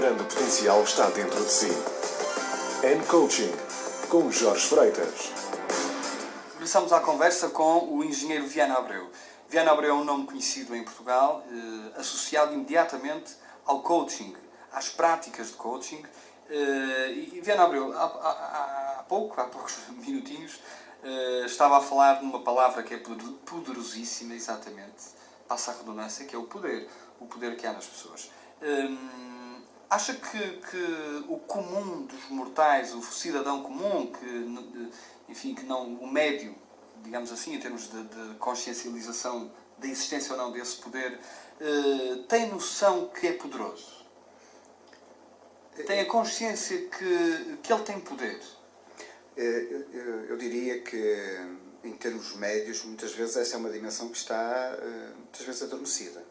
grande potencial está dentro de si. N-Coaching, com Jorge Freitas. Regressamos à conversa com o engenheiro Viana Abreu. Viana Abreu é um nome conhecido em Portugal, associado imediatamente ao coaching, às práticas de coaching. E Viana Abreu, há poucos minutinhos, estava a falar de uma palavra que é poderosíssima, exatamente, passa a redundância, que é o poder que há nas pessoas. Acha que o comum dos mortais, o cidadão comum, que não o médio, digamos assim, em termos de consciencialização da existência ou não desse poder, tem noção que é poderoso? Tem a consciência que ele tem poder? Eu diria que, em termos médios, muitas vezes essa é uma dimensão que está, muitas vezes, adormecida.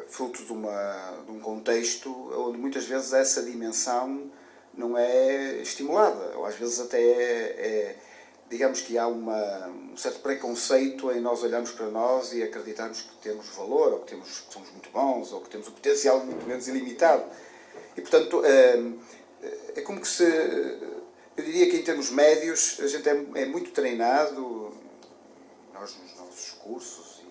Fruto de um contexto onde, muitas vezes, essa dimensão não é estimulada. Ou, às vezes, até digamos que há um certo preconceito em nós olharmos para nós e acreditarmos que temos valor, ou que somos muito bons, ou que temos um potencial muito menos ilimitado. E, portanto, é como que se... Eu diria que, em termos médios, a gente é muito treinado, nós nos nossos cursos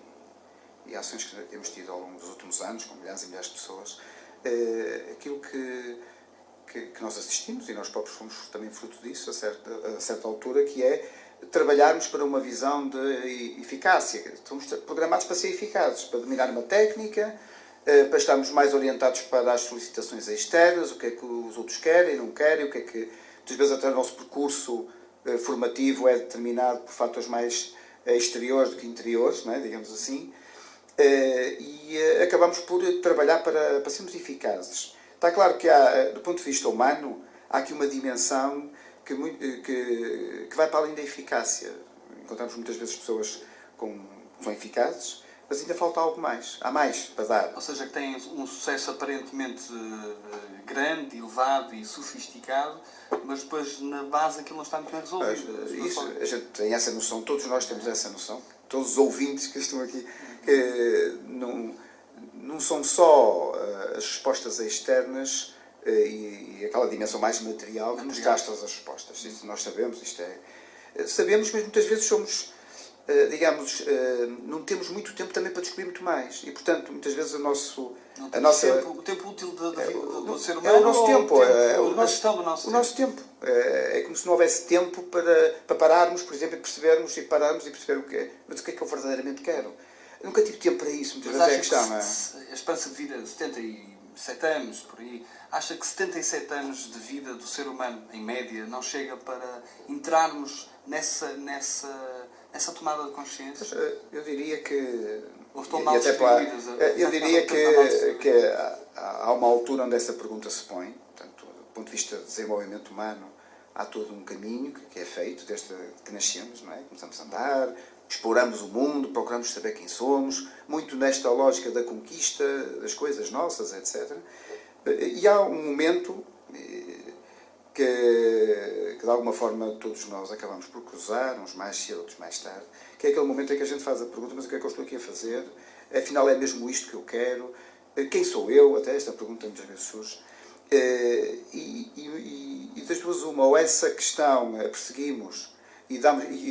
e ações que temos tido ao longo dos últimos anos, com milhares e milhares de pessoas, aquilo que nós assistimos, e nós próprios fomos também fruto disso, a certa altura, que é trabalharmos para uma visão de eficácia. Estamos programados para ser eficazes, para dominar uma técnica, para estarmos mais orientados para as solicitações externas, o que é que os outros querem, não querem, o que é que... Muitas vezes até o nosso percurso formativo é determinado por fatores mais exteriores do que interiores, não é? Digamos assim, e acabamos por trabalhar para sermos eficazes. Está claro que do ponto de vista humano, há aqui uma dimensão que vai para além da eficácia. Encontramos muitas vezes pessoas que são eficazes, mas ainda falta algo mais. Há mais para dar. Ou seja, que têm um sucesso aparentemente grande, elevado e sofisticado, mas depois na base aquilo não está muito bem resolvido. Isso, a gente tem essa noção, todos nós temos essa noção, todos os ouvintes que estão aqui, que não são só as respostas externas e aquela dimensão mais material que nos gasta as respostas. Isso nós sabemos, sabemos, mas muitas vezes somos... não temos muito tempo também para descobrir muito mais. E, portanto, muitas vezes o tempo útil do ser humano é o nosso tempo. A gestão do nosso tempo. O nosso tempo. É como se não houvesse tempo para pararmos, por exemplo, e percebermos e pararmos e perceber o que é. Mas o que é que eu verdadeiramente quero? Eu nunca tive tempo para isso, muitas vezes é a questão. A esperança de vida de 77 anos, por aí, acha que 77 anos de vida do ser humano, em média, não chega para entrarmos nessa tomada de consciência? Eu diria que... Eu diria que há uma altura onde essa pergunta se põe. Portanto, do ponto de vista de desenvolvimento humano, há todo um caminho que é feito desde que nascemos, não é? Começamos a andar, exploramos o mundo, procuramos saber quem somos, muito nesta lógica da conquista das coisas nossas, etc. E há um momento que de alguma forma todos nós acabamos por cruzar, uns mais cedo, outros mais tarde, que é aquele momento em que a gente faz a pergunta: mas o que é que eu estou aqui a fazer? Afinal, é mesmo isto que eu quero? Quem sou eu? Até esta pergunta muitas vezes surge. E das duas uma, ou essa questão a perseguimos e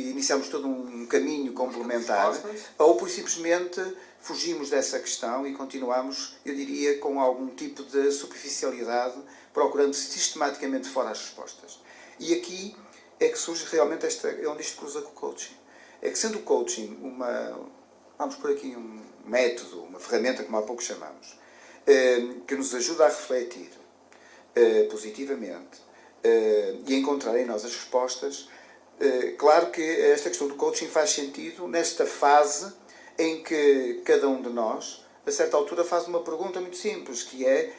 iniciamos todo um caminho complementar, ou por simplesmente fugimos dessa questão e continuamos, eu diria, com algum tipo de superficialidade, procurando sistematicamente fora as respostas. E aqui é que surge realmente onde isto cruza com o coaching. É que, sendo o coaching vamos por aqui um método, uma ferramenta, como há pouco chamamos, que nos ajuda a refletir positivamente e a encontrar em nós as respostas, claro que esta questão do coaching faz sentido nesta fase em que cada um de nós, a certa altura, faz uma pergunta muito simples, que é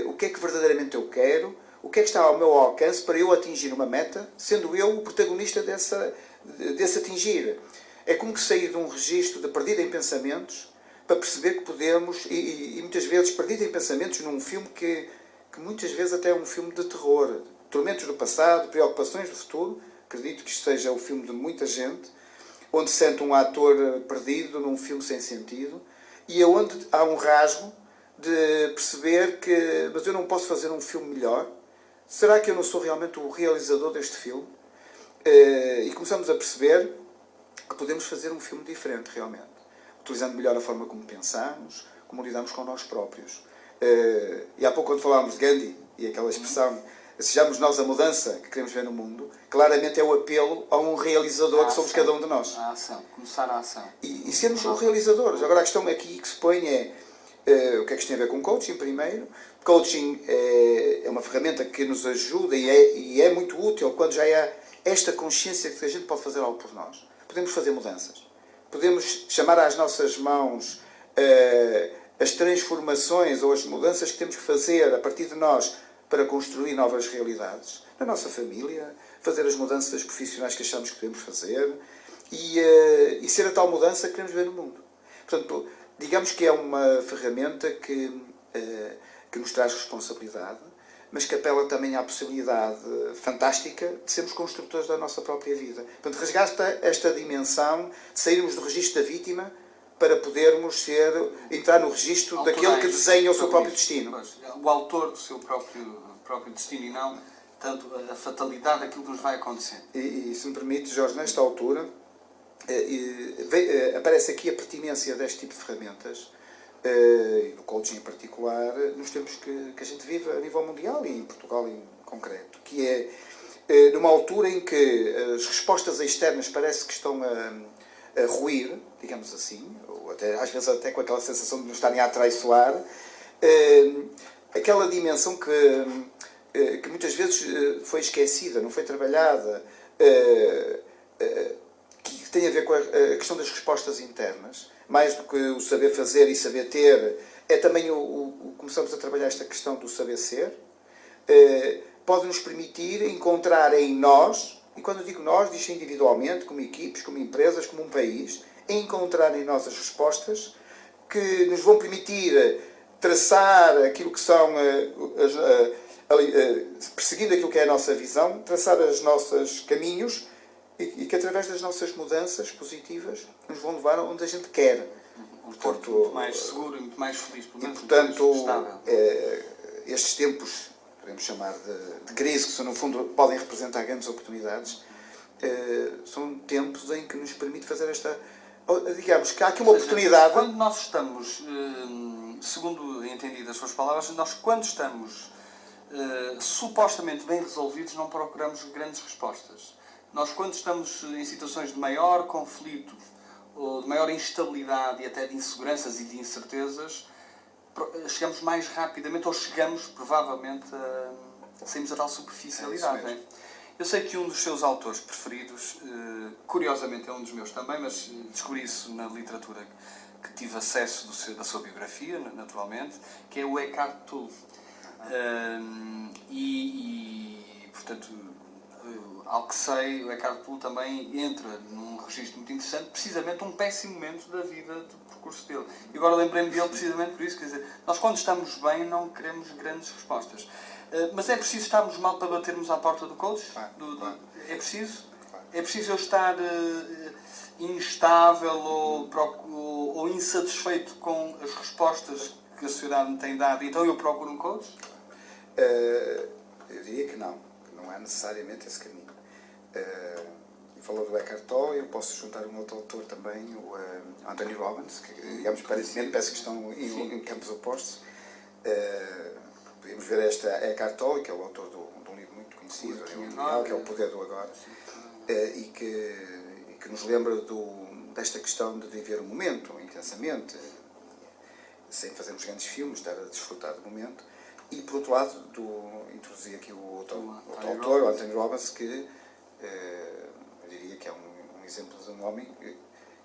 o que é que verdadeiramente eu quero, o que é que está ao meu alcance para eu atingir uma meta, sendo eu o protagonista desse atingir. É como que sair de um registro de perdido em pensamentos para perceber que podemos, e muitas vezes perdido em pensamentos num filme que muitas vezes até é um filme de terror, tormentos do passado, preocupações do futuro. Acredito que isto seja o filme de muita gente, onde se sente um ator perdido num filme sem sentido, e onde há um rasgo de perceber que, mas eu não posso fazer um filme melhor? Será que eu não sou realmente o realizador deste filme? E começamos a perceber que podemos fazer um filme diferente, realmente. Utilizando melhor a forma como pensamos, como lidamos com nós próprios. E há pouco, quando falámos de Gandhi, e aquela expressão, sejamos nós a mudança que queremos ver no mundo, claramente é o apelo a um realizador que somos cada um de nós. A ação, começar a ação. E sermos realizadores. Agora, a questão aqui que se põe é o que é que isto tem a ver com coaching, primeiro. Coaching é uma ferramenta que nos ajuda e é muito útil quando já há esta consciência de que a gente pode fazer algo por nós. Podemos fazer mudanças. Podemos chamar às nossas mãos as transformações ou as mudanças que temos que fazer a partir de nós para construir novas realidades. Na nossa família, fazer as mudanças profissionais que achamos que podemos fazer e ser a tal mudança que queremos ver no mundo. Portanto, digamos que é uma ferramenta que nos traz responsabilidade, mas que apela também à possibilidade fantástica de sermos construtores da nossa própria vida. Portanto, resgata esta dimensão de sairmos do registro da vítima para podermos entrar no registro daquele que desenha o seu próprio destino. Pois, o autor do seu próprio destino e não tanto a fatalidade daquilo que nos vai acontecer. E se me permite, Jorge, nesta altura, aparece aqui a pertinência deste tipo de ferramentas, e do coaching em particular, nos tempos que a gente vive a nível mundial e em Portugal em concreto, que é numa altura em que as respostas externas parece que estão a ruir, digamos assim, ou até, às vezes até com aquela sensação de nos estarem a atraiçoar, aquela dimensão que muitas vezes foi esquecida, não foi trabalhada, que tem a ver com a questão das respostas internas, mais do que o saber fazer e saber ter, é também começamos a trabalhar esta questão do saber ser, pode nos permitir encontrar em nós, e quando eu digo nós, diz individualmente, como equipes, como empresas, como um país, encontrar em nós as respostas que nos vão permitir traçar aquilo que são, perseguindo aquilo que é a nossa visão, traçar os nossos caminhos e que através das nossas mudanças positivas nos vão levar onde a gente quer. Portanto, muito mais seguro e muito mais feliz, pelo menos portanto, muito mais estável. Estes tempos, podemos chamar de crise, que no fundo podem representar grandes oportunidades, são tempos em que nos permite fazer esta... Digamos que há aqui uma oportunidade... Quando nós estamos, segundo entendi das suas palavras, nós quando estamos supostamente bem resolvidos não procuramos grandes respostas. Nós quando estamos em situações de maior conflito, ou de maior instabilidade e até de inseguranças e de incertezas, chegamos mais rapidamente, ou chegamos provavelmente saímos a tal superficialidade. É? Eu sei que um dos seus autores preferidos, curiosamente é um dos meus também, mas descobri isso na literatura que tive acesso da sua biografia, naturalmente, que é o Eckhart Tolle. Portanto, ao que sei, o Eckhart Tolle também entra num registro muito interessante, precisamente um péssimo momento da vida do percurso dele. E agora lembrei-me dele precisamente por isso, quer dizer, nós quando estamos bem não queremos grandes respostas. Mas é preciso estarmos mal para batermos à porta do coach? Claro. É preciso? É preciso eu estar instável ou insatisfeito com as respostas que a sociedade me tem dado, então eu procuro um coach? Eu diria que não há necessariamente esse caminho. Falou do Eckhart Tolle, eu posso juntar um outro autor também, o Anthony Robbins, que, digamos, parece que estão em campos opostos. Podemos ver Eckhart Tolle, que é o autor de um livro muito conhecido, que é O Poder do Agora, e que nos lembra desta questão de viver o momento intensamente, sem fazermos grandes filmes, estar a desfrutar do momento. E, por outro lado, introduzi aqui o outro autor, o Anthony Robbins, que eu diria que é um exemplo de um homem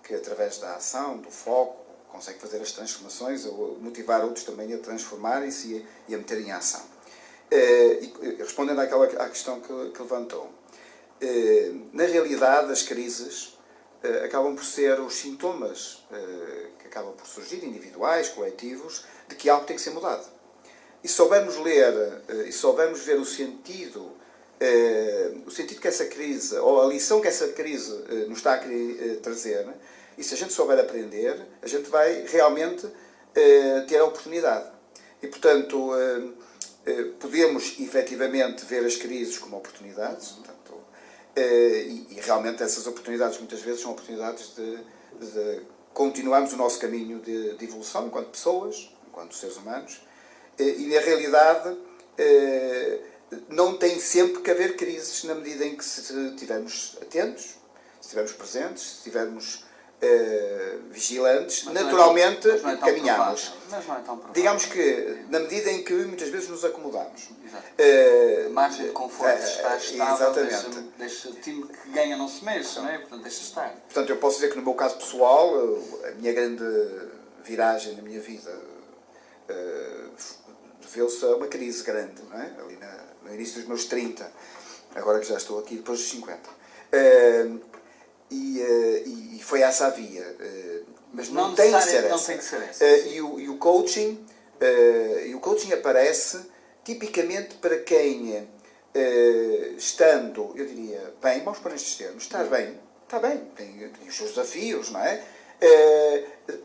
que, através da ação, do foco, consegue fazer as transformações ou motivar outros também a transformarem-se e a meterem em ação. Respondendo à questão que levantou, na realidade as crises acabam por ser os sintomas que acabam por surgir, individuais, coletivos, de que algo tem que ser mudado. E se soubermos ler e soubermos ver o sentido que essa crise, ou a lição que essa crise nos está a querer trazer, e se a gente souber aprender, a gente vai realmente ter a oportunidade E, portanto, podemos efetivamente ver as crises como oportunidades, portanto, e realmente essas oportunidades muitas vezes são oportunidades de continuarmos o nosso caminho de evolução enquanto pessoas, enquanto seres humanos, e na realidade não tem sempre que haver crises na medida em que, se estivermos atentos, se estivermos presentes, se estivermos vigilantes, Mas naturalmente não é tão caminhamos. provável. Mas não é tão provável. Digamos que, na medida em que muitas vezes nos acomodamos. A margem de conforto está estável, deixa o time que ganha não se mexe, não é? Portanto, deixa estar. Portanto, eu posso dizer que no meu caso pessoal, a minha grande viragem na minha vida deveu-se a uma crise grande, não é? Ali no início dos meus 30, agora que já estou aqui depois dos 50. E foi essa a via. Mas não tem que ser essa. Não tem que ser essa. E o coaching aparece tipicamente para quem, estando, eu diria, bem, vamos pôr nestes termos, está bem, tem os seus desafios, não é?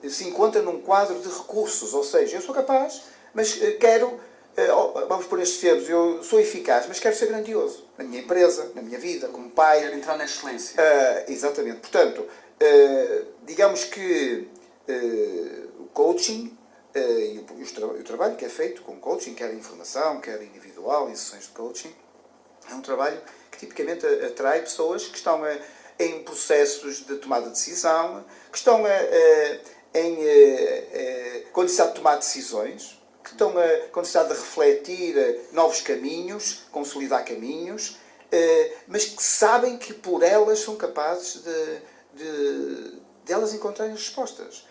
Se encontra num quadro de recursos, ou seja, eu sou capaz, mas quero, vamos pôr estes termos, eu sou eficaz, mas quero ser grandioso na minha empresa, na minha vida, como pai. Quero entrar na excelência. Exatamente. Portanto, digamos que o coaching e o trabalho que é feito com coaching, quer em formação, quer individual, em sessões de coaching, é um trabalho que tipicamente atrai pessoas que estão em processos de tomada de decisão, que estão com necessidade de tomar decisões, que estão com necessidade de refletir novos caminhos, consolidar caminhos, mas que sabem que por elas são capazes de elas encontrarem as respostas.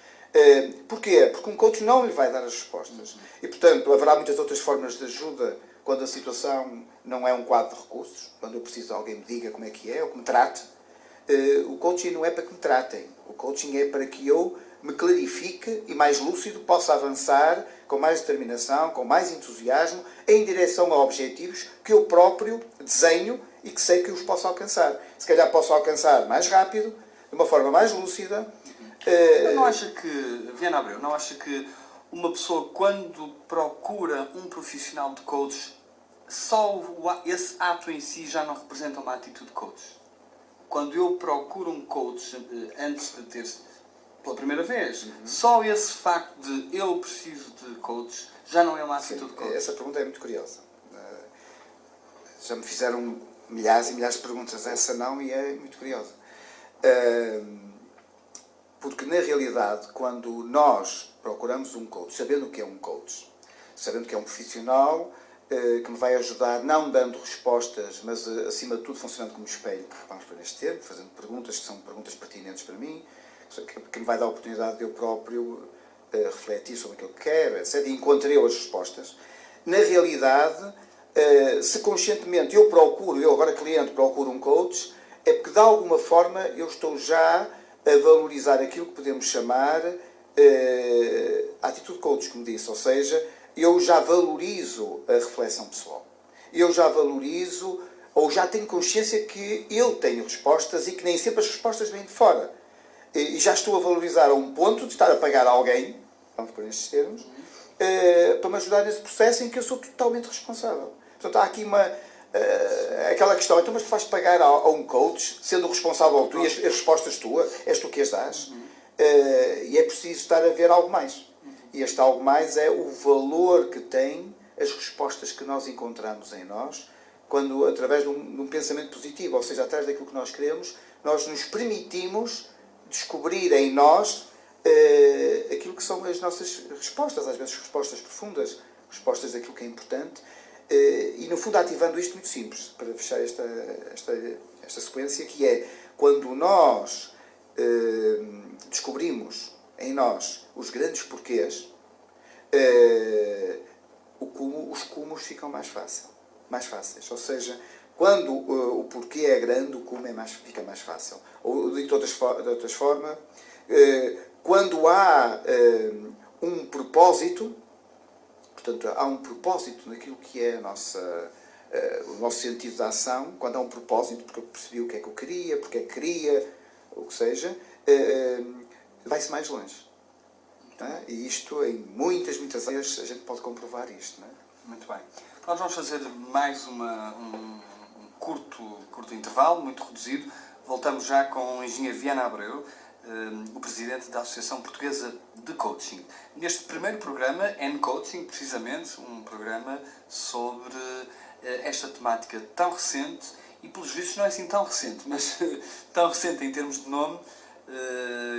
Porquê? Porque um coach não lhe vai dar as respostas. E, portanto, haverá muitas outras formas de ajuda quando a situação não é um quadro de recursos, quando eu preciso de alguém me diga como é que é, ou que me trate. O coaching não é para que me tratem. O coaching é para que eu me clarifique e, mais lúcido, possa avançar com mais determinação, com mais entusiasmo, em direção a objetivos que eu próprio desenho e que sei que os posso alcançar. Se calhar posso alcançar mais rápido, de uma forma mais lúcida. Mas não acha que, Viana Abreu, não acha que uma pessoa, quando procura um profissional de coach, só esse ato em si já não representa uma atitude de coach? Quando eu procuro um coach antes de ter, pela primeira vez, só esse facto de eu preciso de coach já não é uma atitude de coach? Essa pergunta é muito curiosa. Já me fizeram milhares e milhares de perguntas, essa não, e é muito curiosa. Porque, na realidade, quando nós procuramos um coach, sabendo o que é um coach, sabendo que é um profissional que me vai ajudar, não dando respostas, mas, acima de tudo, funcionando como espelho, vamos por este termo, fazendo perguntas que são perguntas pertinentes para mim, que me vai dar a oportunidade de eu próprio refletir sobre aquilo que quero, etc. E encontrei as respostas. Na realidade, se conscientemente eu agora cliente, procuro um coach, é porque, de alguma forma, eu estou já a valorizar aquilo que podemos chamar a atitude coach, como disse, ou seja, eu já valorizo a reflexão pessoal. Eu já valorizo, ou já tenho consciência que eu tenho respostas e que nem sempre as respostas vêm de fora. E já estou a valorizar a um ponto de estar a pagar a alguém, vamos por estes termos, para me ajudar nesse processo em que eu sou totalmente responsável. Portanto, há aqui aquela questão, então, mas tu vais pagar a um coach, sendo o responsável tu e as respostas és tu que as dás, e é preciso estar a ver algo mais. E este algo mais é o valor que tem as respostas que nós encontramos em nós, quando, através de um pensamento positivo, ou seja, atrás daquilo que nós queremos, nós nos permitimos descobrir em nós aquilo que são as nossas respostas, às vezes respostas profundas, respostas daquilo que é importante, e, no fundo, ativando isto muito simples, para fechar esta sequência, que é quando nós descobrimos em nós os grandes porquês, os cumos ficam mais fáceis. Ou seja, quando o porquê é grande, o como fica mais fácil. Ou, de outras formas, quando há um propósito, portanto, há um propósito naquilo que é o nosso sentido de ação, quando há um propósito, porque eu percebi o que é que eu queria, porque é que queria, o que seja, vai-se mais longe. não é? E isto, em muitas áreas, a gente pode comprovar isto. Não é? Muito bem. Nós vamos fazer mais um curto intervalo, muito reduzido. Voltamos já com o engenheiro Viana Abreu, o presidente da Associação Portuguesa de Coaching. Neste primeiro programa, N-Coaching, precisamente, um programa sobre esta temática tão recente, e pelos vistos não é assim tão recente, mas tão recente em termos de nome,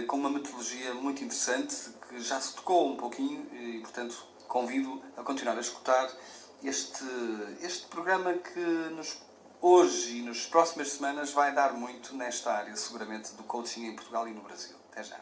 com uma metodologia muito interessante, que já se tocou um pouquinho, e portanto convido a continuar a escutar este programa que hoje e nas próximas semanas vai dar muito nesta área, seguramente, do coaching em Portugal e no Brasil. Até já.